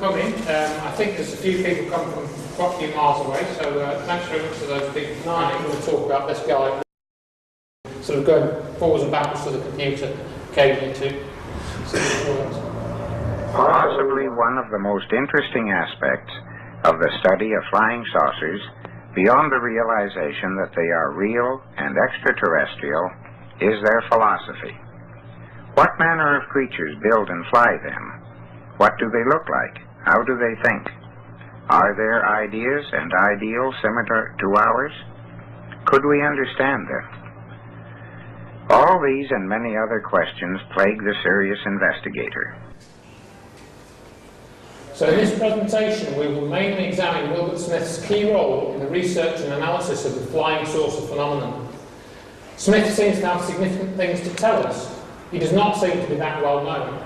coming. I think there's a few people coming from quite a few miles away, so thanks very much to those people tonight. We're going to talk about this guy sort of going forwards and backwards to the computer occasionally too. Possibly one of the most interesting aspects of the study of flying saucers, beyond the realization that they are real and extraterrestrial, is their philosophy. What manner of creatures build and fly them? What do they look like? How do they think? Are their ideas and ideals similar to ours? Could we understand them? All these and many other questions plague the serious investigator. So in this presentation we will mainly examine Wilbert Smith's key role in the research and analysis of the flying saucer phenomenon. Smith seems to have significant things to tell us. He does not seem to be that well known.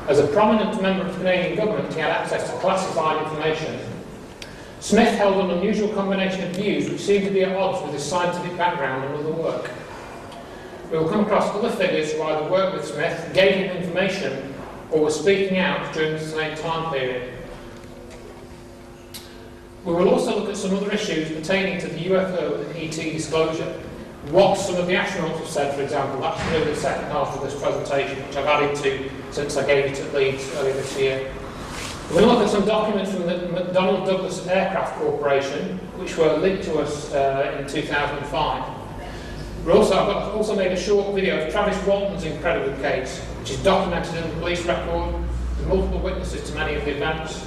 As a prominent member of the Canadian government, he had access to classified information. Smith held an unusual combination of views which seemed to be at odds with his scientific background and other work. We will come across other figures who either worked with Smith, gave him information, or were speaking out during the same time period. We will also look at some other issues pertaining to the UFO and ET disclosure. What some of the astronauts have said, for example. That's really the second half of this presentation, which I've added to since I gave it at Leeds earlier this year. We're going to look at some documents from the McDonnell Douglas Aircraft Corporation, which were leaked to us in 2005. I've also made a short video of Travis Walton's incredible case, which is documented in the police record, with multiple witnesses to many of the events.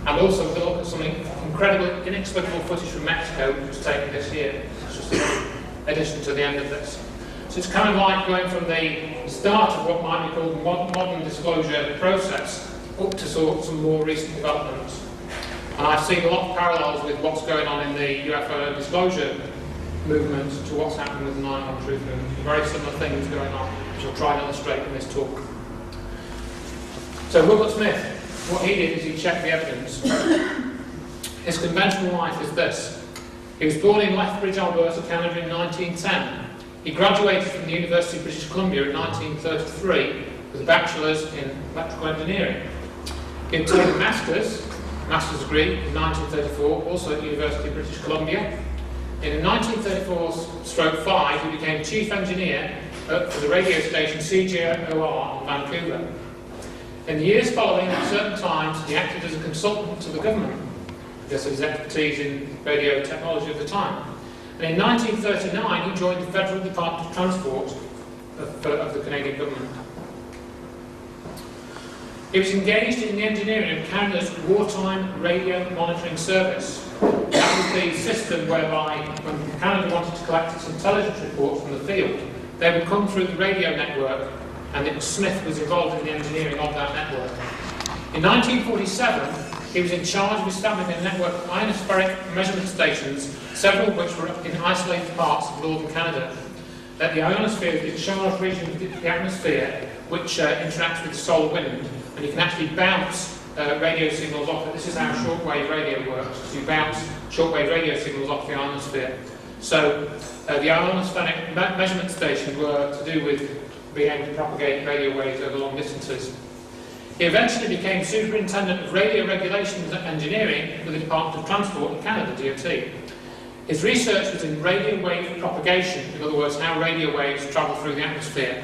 And also we're going to look at some incredible, inexplicable footage from Mexico, which was taken this year. It's just an addition to the end of this. So it's kind of like going from the start of what might be called the modern disclosure process up to some more recent developments. And I've seen a lot of parallels with what's going on in the UFO disclosure movement to what's happening with the 9/11 truth movement. Very similar things going on, which I'll try and illustrate in this talk. So Wilbert Smith, what he did is he checked the evidence. His conventional life is this. He was born in Lethbridge, Alberta, Canada in 1910. He graduated from the University of British Columbia in 1933 with a bachelor's in electrical engineering. He obtained a master's degree in 1934, also at the University of British Columbia. In 1934-5, he became chief engineer for the radio station CJOR in Vancouver. In the years following, at certain times, he acted as a consultant to the government because of his expertise in radio technology at the time. And in 1939, he joined the Federal Department of Transport of the Canadian government. He was engaged in the engineering of Canada's wartime radio monitoring service. That was the system whereby, when Canada wanted to collect its intelligence reports from the field, they would come through the radio network, and Smith was involved in the engineering of that network. In 1947, he was in charge of establishing a network of ionospheric measurement stations, several of which were in isolated parts of northern Canada. That the ionosphere is the charged region of the atmosphere which interacts with the solar wind, and you can actually bounce radio signals off it. This is how shortwave radio works. You bounce shortwave radio signals off the ionosphere. So the ionospheric measurement stations were to do with being able to propagate radio waves over long distances. He eventually became Superintendent of Radio Regulations and Engineering with the Department of Transport in Canada, DOT. His research was in radio wave propagation, in other words, how radio waves travel through the atmosphere,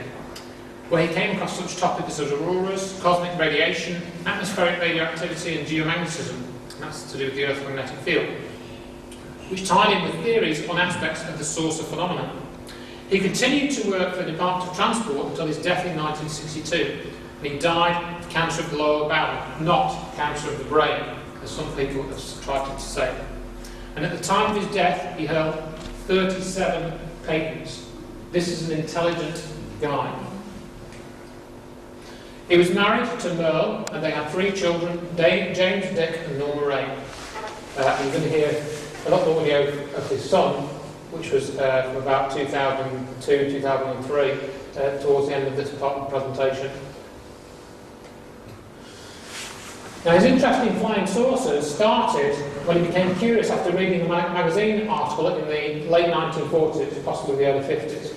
where he came across such topics as auroras, cosmic radiation, atmospheric radioactivity and geomagnetism. That's to do with the Earth's magnetic field, which tied in with theories on aspects of the saucer phenomenon. He continued to work for the Department of Transport until his death in 1962, and he died of cancer of the lower bowel, not cancer of the brain, as some people have tried to say. And at the time of his death, he held 37 patents. This is an intelligent guy. He was married to Merle, and they had 3 children, James, Dick, and Norma Ray. You're going to hear a lot more audio of his son, which was from about 2002, 2003, towards the end of this part of the presentation. Now, his interest in flying saucers started when he became curious after reading a magazine article in the late 1940s, possibly the early 50s.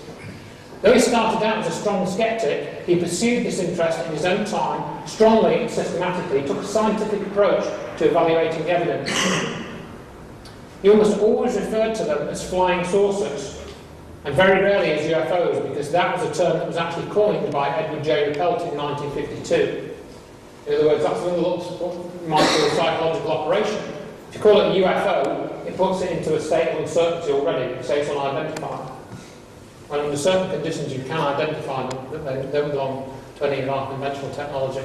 Though he started out as a strong sceptic, he pursued this interest in his own time, strongly and systematically, took a scientific approach to evaluating the evidence. He almost always referred to them as flying saucers, and very rarely as UFOs, because that was a term that was actually coined by Edward J. Ruppelt in 1952. In other words, that's another what might be a psychological operation. If you call it a UFO, it puts it into a state of uncertainty already, it says it's unidentified. And under certain conditions you can identify them, that they don't belong to any of our conventional technology.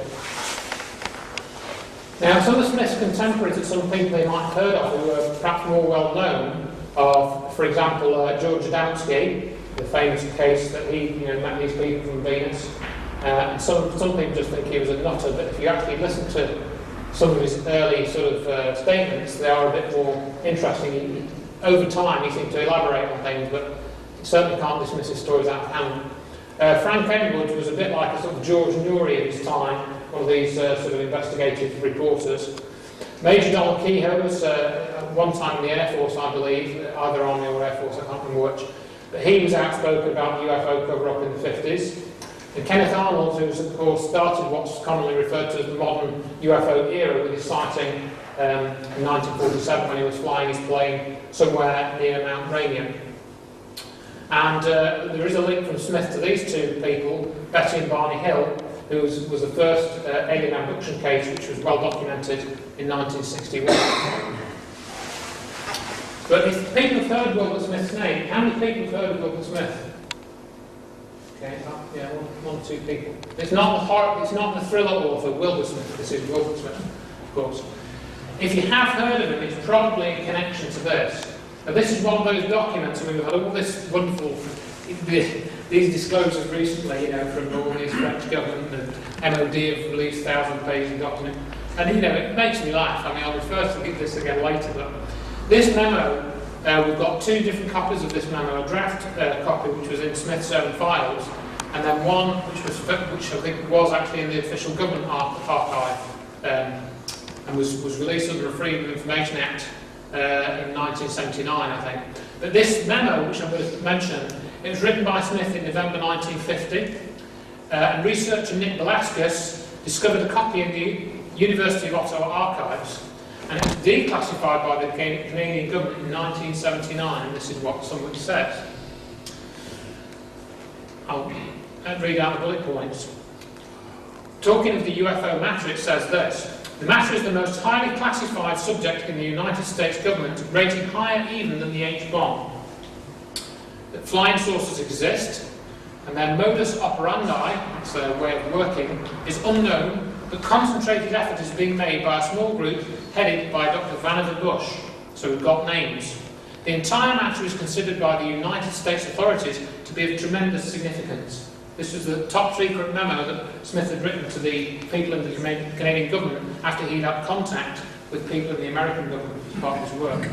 Now, some of Smith's contemporaries that some people they might have heard of who are perhaps more well known are, for example, George Adamski, the famous case that he met these people from Venus. And some people just think he was a nutter, but if you actually listen to some of his early sort of statements, they are a bit more interesting. Over time, he seemed to elaborate on things, but you certainly can't dismiss his stories out of hand. Frank Edwards was a bit like a sort of George Newry of his time, one of these sort of investigative reporters. Major Donald Kehoe was at one time in the Air Force, I believe, either Army or Air Force, I can't remember which, but he was outspoken about UFO cover-up in the 50s. And Kenneth Arnold, who of course started what's commonly referred to as the modern UFO era with his sighting in 1947 when he was flying his plane somewhere near Mount Rainier. And there is a link from Smith to these two people, Betty and Barney Hill, who was the first alien abduction case which was well documented in 1961. But if people have heard Wilbert Smith's name, how many people have heard of Wilbert Smith? Okay, yeah, one or two people. It's not the thriller author Wilbert Smith, this is Wilbert Smith, of course. If you have heard of him, it's probably in connection to this. Now, this is one of those documents, I mean, we've had all this wonderful, these disclosures recently, from all these French government and MOD have released 1,000-page document. And, it makes me laugh. I mean, I'll refer to this again later, but this memo, we've got two different copies of this memo, a draft copy which was in Smith's own files, and then one which I think was actually in the official government archive, and was released under the Freedom of Information Act in 1979, I think. But this memo, which I'm going to mention, it was written by Smith in November 1950, and researcher Nick Velasquez discovered a copy in the University of Ottawa archives, and it was declassified by the Canadian government in 1979, and this is what somebody says. I'll read out the bullet points. Talking of the UFO matter, it says this: the matter is the most highly classified subject in the United States government, rating higher even than the H-bomb. That flying saucers exist, and their modus operandi, that's their way of working, is unknown, but concentrated effort is being made by a small group headed by Dr. Vannevar Bush. So we've got names. The entire matter is considered by the United States authorities to be of tremendous significance. This was the top secret memo that Smith had written to the people in the Canadian government after he'd had contact with people in the American government as part of his work.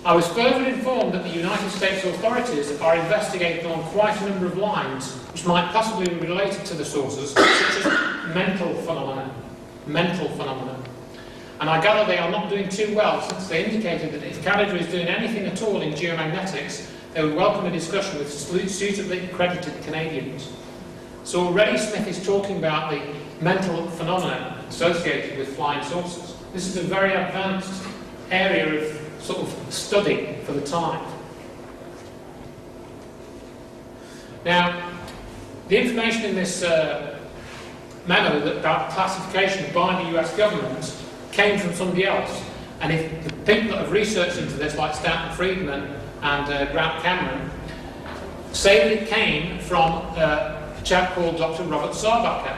I was further informed that the United States authorities are investigating on quite a number of lines which might possibly be related to the sources, such as mental phenomena. And I gather they are not doing too well, since they indicated that if Canada is doing anything at all in geomagnetics, they would welcome a discussion with suitably accredited Canadians. So already Smith is talking about the mental phenomena associated with flying saucers. This is a very advanced area of sort of study for the time. Now, the information in this memo about classification by the US government came from somebody else. And if the people that have researched into this, like Stanton Friedman and Grant Cameron, say that it came from a chap called Dr. Robert Sarbacher,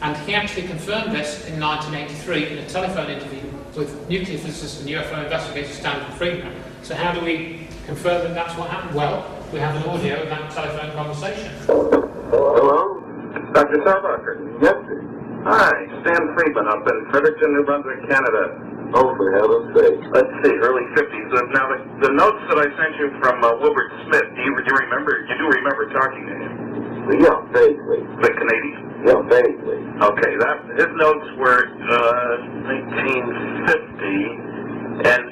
and he actually confirmed this in 1983 in a telephone interview with nuclear physicist and UFO investigator Stanton Friedman. So how do we confirm that that's what happened? Well, we have an audio of that telephone conversation. Hello? Dr. Sarbacher? Yes, sir. Hi, Stan Friedman up in Fredericton, New Brunswick, Canada. Oh, for heaven's sake. Let's see, early 50s. Now, the notes that I sent you from Wilbert Smith, do you remember? You do remember talking to him? Yeah, vaguely. The Canadian? Yeah, vaguely. Okay, his notes were 1950, and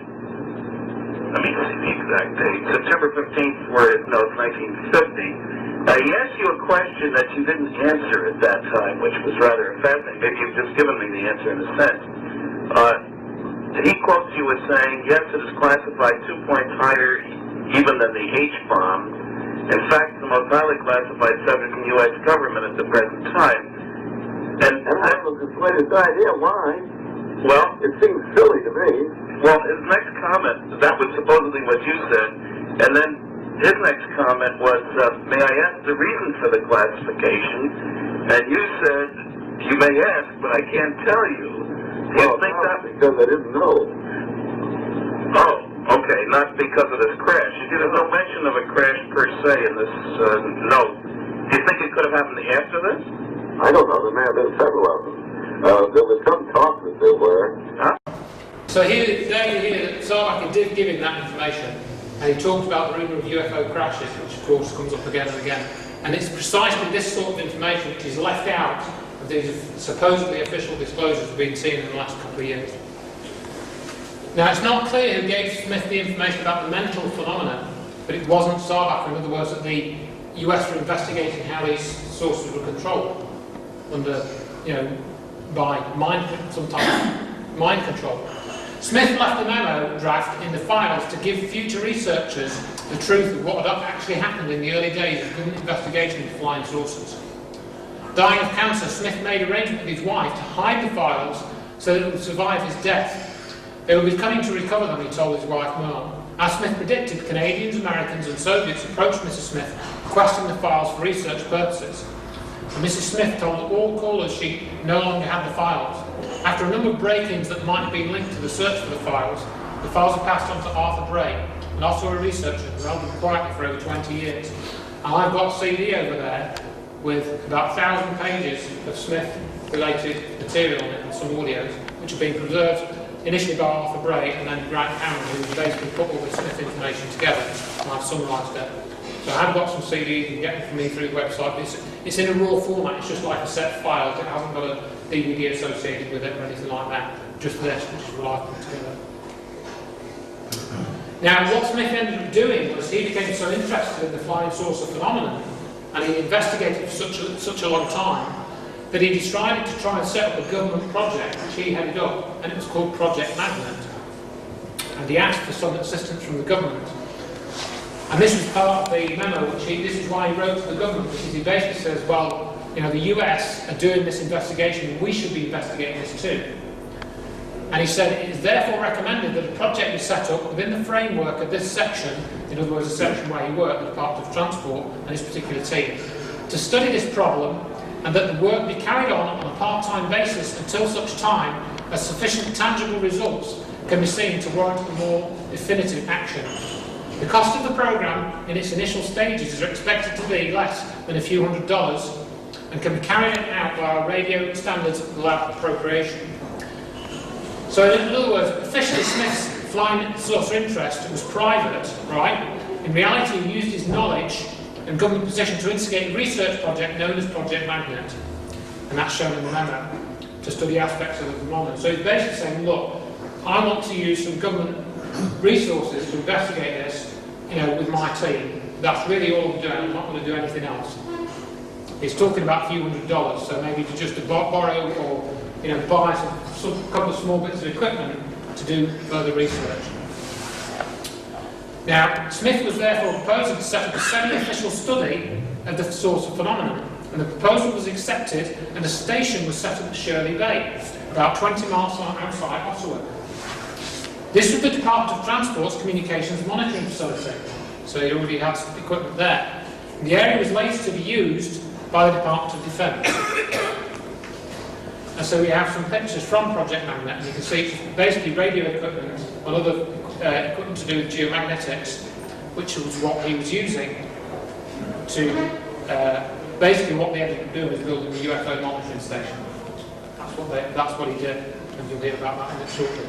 let me see the exact date. September 15th were his notes, 1950. He asked you a question that you didn't answer at that time, which was rather fascinating. Maybe you've just given me the answer in a sense. He quotes you as saying, yes, it is classified 2 points higher even than the H-bomb. In fact, the most highly classified subject in the U.S. government at the present time. And I have the slightest idea why. Well, it seems silly to me. Well, his next comment, that was supposedly what you said, and then his next comment was, may I ask the reason for the classification? And you said, you may ask, but I can't tell you. Do you think that? Because I didn't know. Oh, okay, not because of this crash. You see, there's no mention of a crash per se in this note. Do you think it could have happened after this? I don't know. There may have been several of them. There was some talk that there were. Huh? So there you hear that Sarbacher did give him that information, and he talked about the rumour of UFO crashes, which of course comes up again and again. And it's precisely this sort of information which is left out of these supposedly official disclosures we've been seeing in the last couple of years. Now, it's not clear who gave Smith the information about the mental phenomena, but it wasn't Sarbacher. In other words, that the US were investigating how these sources were controlled under, by sometimes mind control. Smith left the memo draft in the files to give future researchers the truth of what had actually happened in the early days of government investigation into flying saucers. Dying of cancer, Smith made arrangements with his wife to hide the files so that it would survive his death. They would be coming to recover them, he told his wife Merle. As Smith predicted, Canadians, Americans and Soviets approached Mrs. Smith requesting the files for research purposes. And Mrs. Smith told all callers she no longer had the files. After a number of break-ins that might have been linked to the search for the files were passed on to Arthur Bray, and also a researcher who held them quietly for over 20 years. And I've got a CD over there with about 1,000 pages of Smith-related material on it and some audios, which have been preserved initially by Arthur Bray and then Grant Cameron, who basically put all the Smith information together, and I've summarised it. So I have got some CDs, you can get them from me through the website. It's in a raw format, it's just like a set file, it hasn't got a DVD associated with it or anything like that, just this, which is what I've put together. Now, what Smith ended up doing was he became so interested in the flying saucer phenomenon, and he investigated for such a long time, that he decided to try and set up a government project, which he headed up, and it was called Project Magnet. And he asked for some assistance from the government. And this was part of the memo, this is why he wrote to the government, because he basically says, well, the US are doing this investigation, we should be investigating this too. And he said, it is therefore recommended that a project be set up within the framework of this section, in other words, the section where he worked, the Department of Transport, and his particular team, to study this problem, and that the work be carried on a part-time basis until such time as sufficient tangible results can be seen to warrant a more definitive action. The cost of the programme in its initial stages is expected to be less than a few $100s and can be carried out by our radio standards without appropriation. So in other words, officially Smith's flying saucer interest was private, right? In reality, he used his knowledge and government position to instigate a research project known as Project Magnet. And that's shown in the memo, to study aspects of the phenomenon. So he's basically saying, look, I want to use some government resources to investigate this, with my team. That's really all I'm doing. I'm not going to do anything else. He's talking about a few $100s, so maybe to just borrow or buy some couple of small bits of equipment to do further research. Now, Smith was therefore proposing to set up a semi-official study of the source of phenomenon, and the proposal was accepted, and a station was set up at Shirley Bay, about 20 miles outside Ottawa. This was the Department of Transport's communications monitoring facility, so he already had some equipment there. And the area was later to be used by the Department of Defence. And so we have some pictures from Project Magnet, and you can see basically radio equipment and other equipment to do with geomagnetics, which was what he was using to, basically what they ended up doing was building the UFO monitoring station. That's what he did, and you'll hear about that in it shortly.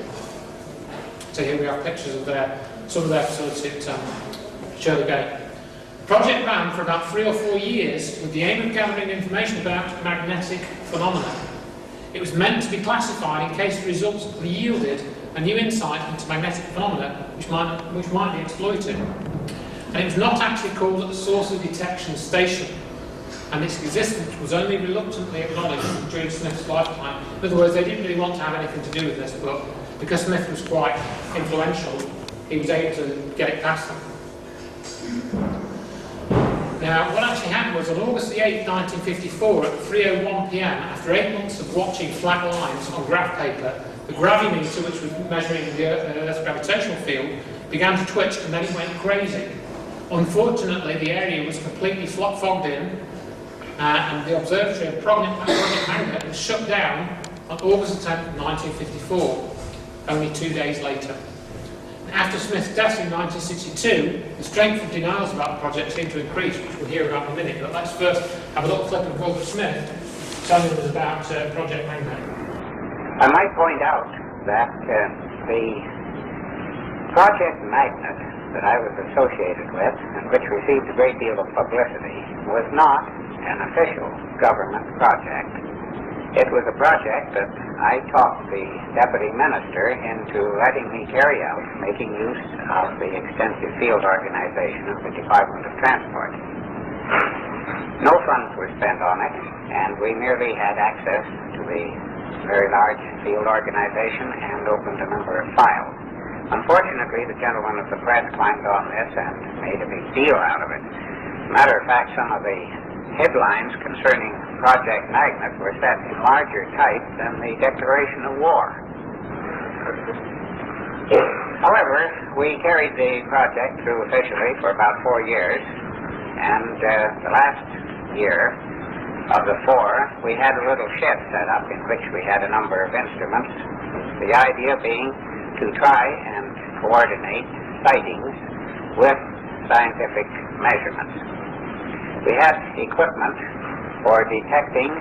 So here we have pictures of some of their facility at Shirley Bay. The project ran for about 3 or 4 years with the aim of gathering information about magnetic phenomena. It was meant to be classified in case the results yielded a new insight into magnetic phenomena which might be exploited. and it was not actually called at the Source of Detection Station, and its existence was only reluctantly acknowledged during Smith's lifetime. In other words, they didn't really want to have anything to do with this, but because Smith was quite influential, he was able to get it past them. Now, what actually happened was on August the 8th, 1954, at 3:01 p.m, after 8 months of watching flat lines on graph paper, the gravimeter, which was measuring the Earth's gravitational field, began to twitch, and then it went crazy. Unfortunately, the area was completely fogged in, and the observatory of Project Magnet was shut down on August 10th, 1954, only 2 days later. After Smith's death in 1962, the strength of denials about the project seemed to increase, which we'll hear about in a minute. But let's first have a little clip of Wilbert Smith telling us about Project Magnet. I might point out that the Project Magnet that I was associated with, and which received a great deal of publicity, was not an official government project. It was a project that I talked the Deputy Minister into letting me carry out, making use of the extensive field organization of the Department of Transport. No funds were spent on it, and we merely had access to the very large field organization and opened a number of files. Unfortunately, the gentlemen of the press climbed on this and made a big deal out of it. As a matter of fact, some of the headlines concerning Project Magnet were set in larger type than the declaration of war. However, we carried the project through officially for about 4 years, and the last year of the 4, we had a little shed set up in which we had a number of instruments, the idea being to try and coordinate sightings with scientific measurements. We had equipment for detecting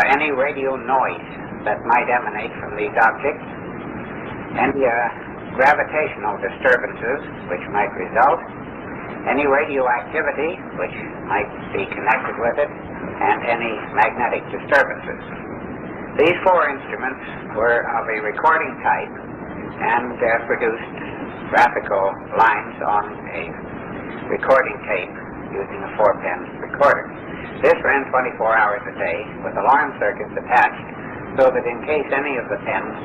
any radio noise that might emanate from these objects, any gravitational disturbances which might result, any radioactivity which might be connected with it, and any magnetic disturbances. These 4 instruments were of a recording type and produced graphical lines on a recording tape using a 4-pin recorder. This ran 24 hours a day with alarm circuits attached, so that in case any of the pins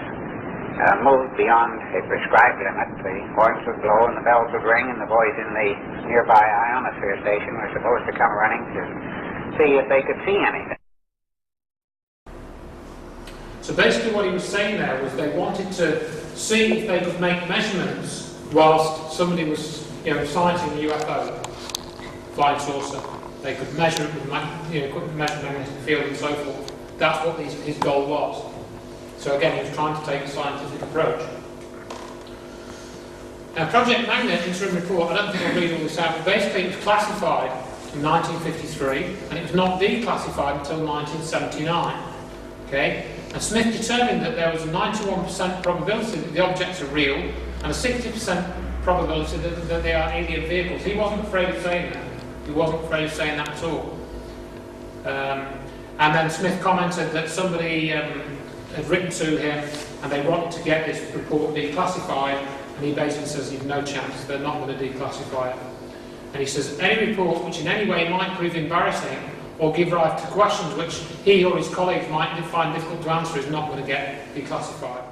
moved beyond a prescribed limit, the horns would blow and the bells would ring, and the boys in the nearby ionosphere station were supposed to come running to see if they could see anything. So basically what he was saying there was they wanted to see if they could make measurements whilst somebody was sighting a UFO, flying saucer. They could measure it with measure magnetic field and so forth. That's what his goal was. So again, he was trying to take a scientific approach. Now, Project Magnet interim report, I don't think I'll read all this out, but basically it was classified in 1953, and it was not declassified until 1979. Okay? And Smith determined that there was a 91% probability that the objects are real, and a 60% probability that they are alien vehicles. He wasn't afraid of saying that. He wasn't afraid of saying that at all. And then Smith commented that somebody had written to him and they wanted to get this report declassified, and he basically says he's no chance, they're not going to declassify it. And he says any report which in any way might prove embarrassing or give rise to questions which he or his colleagues might find difficult to answer is not going to get declassified.